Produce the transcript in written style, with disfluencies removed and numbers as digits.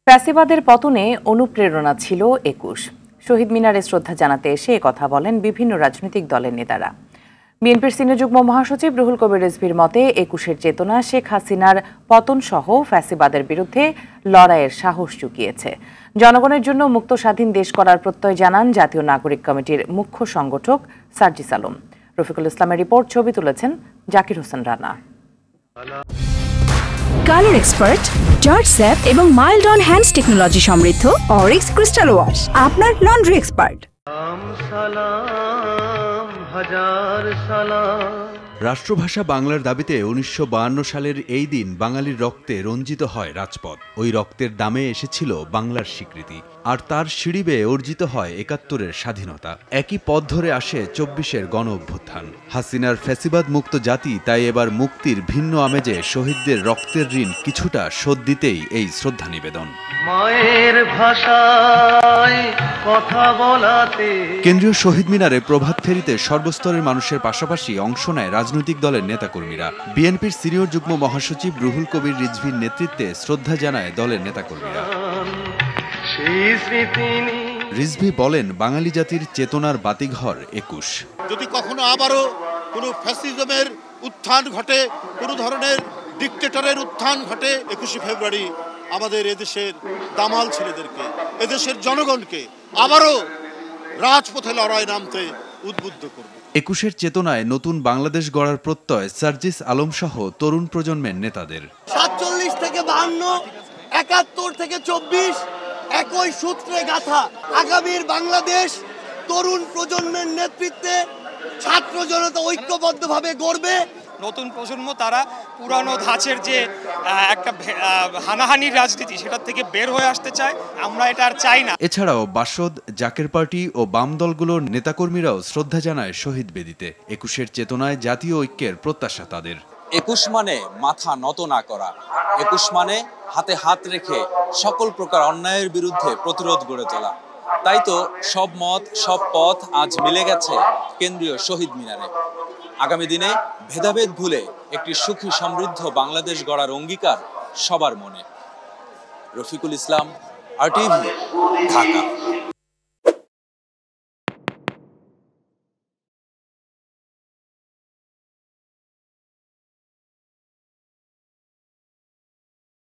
ফ্যাসিবাদের পতনে অনুপ্রেরণা ছিল ২১। শহীদ মিনারে শ্রদ্ধা জানাতে এসে একথা বলেন বিভিন্ন রাজনৈতিক দলের নেতারা। বিএনপির সিনিয়র যুগ্ম মহাসচিব রুহুল কবির রিজভীর মতে ২১-এর চেতনা শেখ হাসিনার পতন সহ ফ্যাসিবাদের বিরুদ্ধে লড়াইয়ের সাহস জুগিয়েছে। জনগণের জন্য মুক্ত স্বাধীন দেশ করার প্রত্যয় জানান জাতীয় নাগরিক কমিটির মুখ্য সংগঠক সার্জিস আলম। রফিকুল ইসলামের রিপোর্ট, ছবি তুলেছেন Zakir Hossain Rana. Colour expert, George sap এবং মাইল্ড অন হ্যান্ডস টেকনোলজি সমৃদ্ধ অরিক্স ক্রিস্টাল ওয়াশ আপনার লন্ড্রি এক্সপার্ট। রাষ্ট্রভাষা বাংলার দাবিতে ১৯৫২ সালের এই দিন বাঙালির রক্তে রঞ্জিত হয় রাজপথ। ওই রক্তের দামে এসেছিল বাংলার স্বীকৃতি, আর তার সিঁড়ি বেয়ে অর্জিত হয় ৭১-এর স্বাধীনতা। একই পথ ধরে আসে ২৪-এর গণ অভ্যুত্থান। হাসিনার ফ্যাসিবাদ মুক্ত জাতি তাই এবার মুক্তির ভিন্ন আমেজে শহীদদের রক্তের ঋণ কিছুটা শোধ দিতেই এই শ্রদ্ধা নিবেদন। মায়ের ভাষায় কথা বলাতে কেন্দ্রীয় শহীদ মিনারে প্রভাত ফেরিতে সর্বস্তরের মানুষের পাশাপাশি অংশ নেয় রাজনৈতিক দলের নেতাকর্মীরা। বিএনপির সিনিয়র যুগ্ম মহাসচিব রুহুল কবির রিজভীর নেতৃত্বে শ্রদ্ধা জানায় দলের নেতাকর্মীরা। রিজভী বলেন, বাঙালি জাতির চেতনার বাতিঘর ২১। যদি কখনো আবারও কোনো ফ্যাসিজমের উত্থান ঘটে, কোনো ধরনের ডিক্টেটরের উত্থান ঘটে, ২১শে ফেব্রুয়ারি আমাদের এদেশের দামাল ছেলেদেরকে, এদেশের জনগণকে আবারও রাজপথে লড়াই নামতে উদ্বুদ্ধ করবে। ২১-এর চেতনায় নতুন বাংলাদেশ গড়ার প্রত্যয় সার্জিস আলম সহ তরুণ প্রজন্মের নেতাদের। ৪৭ থেকে ৫২, ৭১ থেকে ২৪ একই সূত্রে গাথা আগামীর বাংলাদেশ তরুণ প্রজন্মের নেতৃত্বে ছাত্র জনতা ঐক্যবদ্ধভাবে গড়বে। নতুন প্রজন্ম তারা পুরানো ধাঁচের যে একটা হানাহানির রাজনীতি, সেটার থেকে বের হয়ে আসতে চায়। আমরা এটা আর চাই না। এছাড়াও বাসদ, জাকের পার্টি ও বাম দলগুলোর নেতাকর্মীরাও শ্রদ্ধা জানায় শহীদ বেদিতে। ২১-এর চেতনায় জাতীয় ঐক্যের প্রত্যাশা তাদের। ২১ মানে মাথা নত না করা, ২১ মানে হাতে হাত রেখে সকল প্রকার অন্যায়ের বিরুদ্ধে প্রতিরোধ গড়ে তোলা। তাই তো সব মত, সব পথ আজ মিলে গেছে কেন্দ্রীয় শহীদ মিনারে। আগামী দিনে ভেদাভেদ ভুলে একটি সুখী সমৃদ্ধ বাংলাদেশ গড়ার অঙ্গীকার সবার মনে। রফিকুল ইসলাম, RTV, ঢাকা।